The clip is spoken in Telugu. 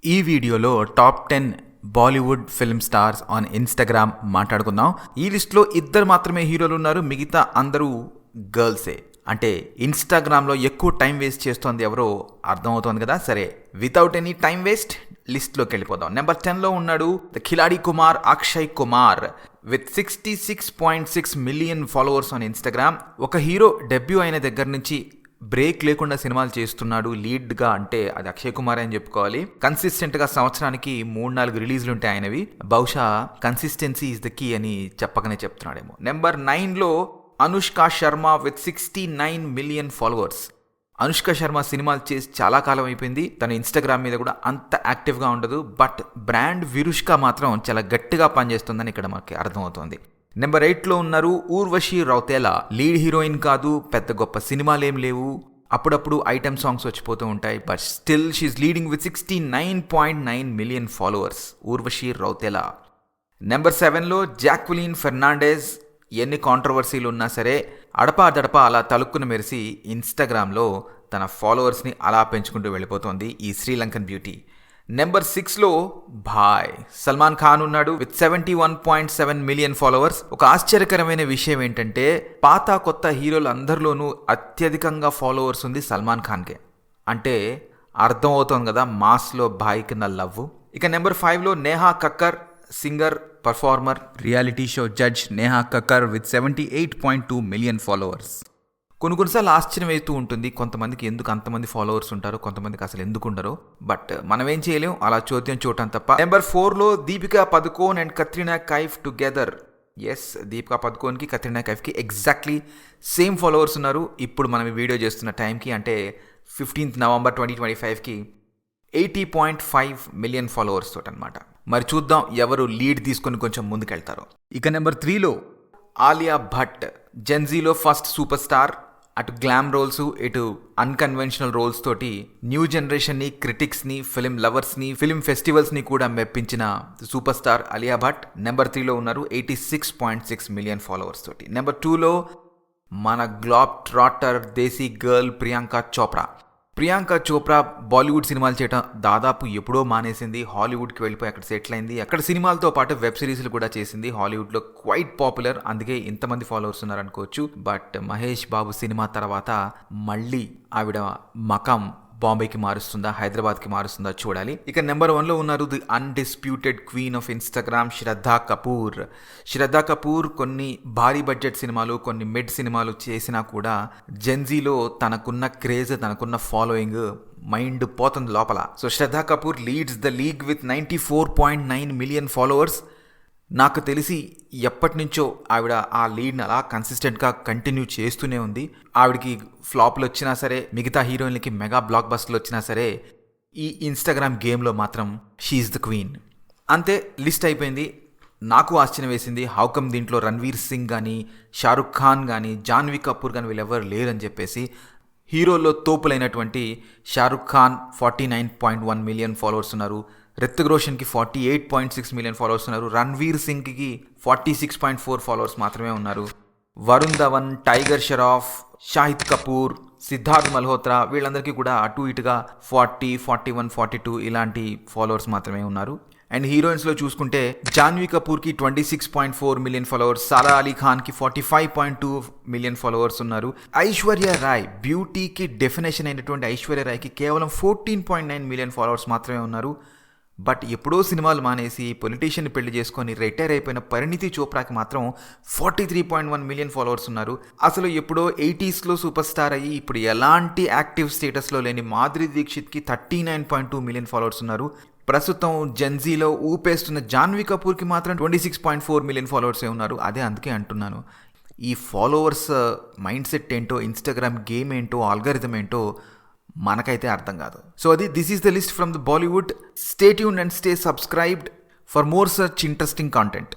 ఈ వీడియోలో top 10 Bollywood film stars on Instagram మాట్లాడుకుందాం. ఈ లిస్ట్లో ఇద్దరు మాత్రమే హీరోలు ఉన్నారు, మిగతా అందరూ గర్ల్సే. అంటే ఇన్స్టాగ్రామ్లో ఎక్కువ టైం వేస్ట్ చేస్తోంది ఎవరో అర్థమవుతోంది కదా. సరే, వితౌట్ ఎనీ టైం వేస్ట్ లిస్ట్లోకి వెళ్ళిపోదాం. నెంబర్ 10లో ఉన్నాడు the Khiladi Kumar Akshay Kumar with 66.6 million followers on Instagram. ఒక హీరో డెబ్యూ అయిన దగ్గర నుంచి బ్రేక్ లేకుండా సినిమాలు చేస్తున్నాడు లీడ్గా అంటే అది అక్షయ్ కుమార్ అని చెప్పుకోవాలి. కన్సిస్టెంట్గా సంవత్సరానికి 3-4 రిలీజ్లు ఉంటాయి ఆయనవి. బహుశా కన్సిస్టెన్సీ ఈజ్ ద కీ అని చెప్పకనే చెప్తున్నాడేమో. నెంబర్ 9లో Anushka Sharma with 69 million followers. Anushka Sharma సినిమాలు చేసి చాలా కాలం అయిపోయింది. తన ఇన్స్టాగ్రామ్ మీద కూడా అంత యాక్టివ్గా ఉండదు. బట్ బ్రాండ్ విరుష్క మాత్రం చాలా గట్టిగా పనిచేస్తుందని ఇక్కడ మనకి అర్థమవుతుంది. నెంబర్ 8లో ఉన్నారు ఊర్వశి రౌతేలా. లీడ్ హీరోయిన్ కాదు, పెద్ద గొప్ప సినిమాలేం లేవు, అప్పుడప్పుడు ఐటమ్ సాంగ్స్ వచ్చిపోతూ ఉంటాయి. But still she's leading with 69.9 million followers, Urvashi Rautela. Number 7లో జాక్వెలిన్ ఫెర్నాండెజ్. ఎన్ని కాంట్రవర్సీలు ఉన్నా సరే అడపా అలా తలుక్కున మెరిసి ఇన్స్టాగ్రామ్లో తన ఫాలోవర్స్ని అలా పెంచుకుంటూ వెళ్ళిపోతుంది ఈ శ్రీలంకన్ బ్యూటీ. నెంబర్ 6లో భాయ్ సల్మాన్ ఖాన్ ఉన్నాడు విత్ 71.7 మిలియన్ ఫాలోవర్స్. ఒక ఆశ్చర్యకరమైన విషయం ఏంటంటే పాత కొత్త హీరోలు అందరిలోనూ అత్యధికంగా ఫాలోవర్స్ ఉంది సల్మాన్ ఖాన్కే. అంటే అర్థం అవుతోంది కదా మాస్లో భాయ్ కింద లవ్. ఇక నెంబర్ 5లో Neha Kakkar, singer, performer, reality show judge Neha Kakkar with 78.2 million followers. కొన్నిసార్లు ఆశ్చర్యం వేస్తూ ఉంటుంది కొంతమందికి ఎందుకు అంతమంది ఫాలోవర్స్ ఉంటారు, కొంతమందికి అసలు ఎందుకు ఉండరు. బట్ మనం ఏం చేయలేం, అలా చోద్యం చూడటం తప్ప. నెంబర్ 4లో Deepika Padukone and Katrina Kaif together. Yes, Deepika పదుకోన్కి కత్రినా కైఫ్కి ఎగ్జాక్ట్లీ సేమ్ ఫాలోవర్స్ ఉన్నారు. ఇప్పుడు మనం ఈ వీడియో చేస్తున్న టైంకి అంటే 15th నవంబర్ 2025కి 80.5 మిలియన్ ఫాలోవర్స్ తోటి అనమాట. మరి చూద్దాం ఎవరు లీడ్ తీసుకొని కొంచెం ముందుకెళ్తారో. ఇక నెంబర్ 3లో ఆలియా భట్. జెన్జీలో ఫస్ట్ సూపర్ స్టార్. అటు గ్లామ్ రోల్స్, ఇటు అన్కన్వెన్షనల్ రోల్స్ తోటి న్యూ జనరేషన్ని, క్రిటిక్స్ని, ఫిలిం లవర్స్ని, ఫిలిం ఫెస్టివల్స్ని కూడా మెప్పించిన superstar Alia Bhatt. Number 3లో ఉన్నారు 86.6 మిలియన్ ఫాలోవర్స్ తోటి. నెంబర్ 2లో మన globe trotter desi girl Priyanka Chopra. Priyanka Chopra Bollywood సినిమాలు చేయటం దాదాపు ఎప్పుడో మానేసింది. హాలీవుడ్కి వెళ్ళిపోయి అక్కడ సెటిల్ అయింది. అక్కడ సినిమాలతో పాటు వెబ్ సిరీస్లు కూడా చేసింది. హాలీవుడ్లో క్వైట్ పాపులర్, అందుకే ఇంతమంది ఫాలోవర్స్ ఉన్నారనుకోవచ్చు. బట్ మహేష్ బాబు సినిమా తర్వాత మళ్ళీ ఆవిడ మకాం బాంబేకి మారుస్తుందా, హైదరాబాద్కి మారుస్తుందా చూడాలి. ఇక నెంబర్ 1లో ఉన్నారు the undisputed queen of Instagram Shraddha Kapoor. Shraddha Kapoor కొన్ని భారీ బడ్జెట్ సినిమాలు, కొన్ని మిడ్ సినిమాలు చేసినా కూడా జెన్జీలో తనకున్న క్రేజ్, తనకున్న ఫాలోయింగ్ మైండ్ పోతుంది లోపల. So Shraddha Kapoor leads the league with 94.9 million followers. నాకు తెలిసి ఎప్పటి నుంచో ఆవిడ ఆ లీడ్ని అలా కన్సిస్టెంట్గా కంటిన్యూ చేస్తూనే ఉంది. ఆవిడకి ఫ్లాప్లు వచ్చినా సరే, మిగతా హీరోయిన్లకి మెగా బ్లాక్ బస్టర్లు వచ్చినా సరే, ఈ ఇన్స్టాగ్రామ్ గేమ్లో మాత్రం షీఈస్ ద క్వీన్. అంతే, లిస్ట్ అయిపోయింది. నాకు ఆశ్చర్యం వేసింది హౌకమ్ దీంట్లో రణ్వీర్ సింగ్ కానీ, షారుఖ్ ఖాన్ కానీ, జాన్వీ కపూర్ కానీ వీళ్ళెవరు లేరని చెప్పేసి. హీరోల్లో తోపులైనటువంటి షారుఖ్ ఖాన్ 49.1 మిలియన్ ఫాలోవర్స్ ఉన్నారు. రితిక్ రోషన్కి 48.6 మిలియన్ ఫాలోవర్స్ ఉన్నారు. రణ్వీర్ సింగ్కి 46.4 ఫాలోవర్స్ మాత్రమే ఉన్నారు. వరుణ్ ధవన్, టైగర్ షరాఫ్, షాహిద్ కపూర్, సిద్ధార్థ్ మల్హోత్రా వీళ్ళందరికీ కూడా అటు ఇటుగా 40, 41, 42 ఇలాంటి ఫాలోవర్స్ మాత్రమే ఉన్నారు. అండ్ హీరోయిన్స్లో చూసుకుంటే జాన్వీ కపూర్కి 26.4 మిలియన్ ఫాలోవర్స్, సారా అలీ ఖాన్కి 45.2 మిలియన్ ఫాలోవర్స్ ఉన్నారు. ఐశ్వర్య రాయ్, బ్యూటీకి డెఫినేషన్ అయినటువంటి ఐశ్వర్య రాయ్కి కేవలం 14.9 మిలియన్ ఫాలోవర్స్ మాత్రమే ఉన్నారు. బట్ ఎప్పుడో సినిమాలు మానేసి పొలిటీషియన్ పెళ్లి చేసుకొని రిటైర్ అయిపోయిన పరిణితి చోప్రాకి మాత్రం 43.1 మిలియన్ ఫాలోవర్స్ ఉన్నారు. అసలు ఎప్పుడో 80sలో సూపర్ స్టార్ అయ్యి ఇప్పుడు ఎలాంటి యాక్టివ్ స్టేటస్లో లేని మాధురి దీక్షిత్కి 39.2 మిలియన్ ఫాలోవర్స్ ఉన్నారు. ప్రస్తుతం జెన్జీలో ఊపేస్తున్న జాన్వీ కపూర్కి మాత్రం 26.4 మిలియన్ ఫాలోవర్సే ఉన్నారు. అదే అందుకే అంటున్నాను, ఈ ఫాలోవర్స్ మైండ్ సెట్ ఏంటో, ఇన్స్టాగ్రామ్ గేమ్ ఏంటో, ఆల్గరిథం ఏంటో మనకైతే అర్థం కాదు. సో అది this is the list from the Bollywood. Stay tuned and stay subscribed for more such interesting content.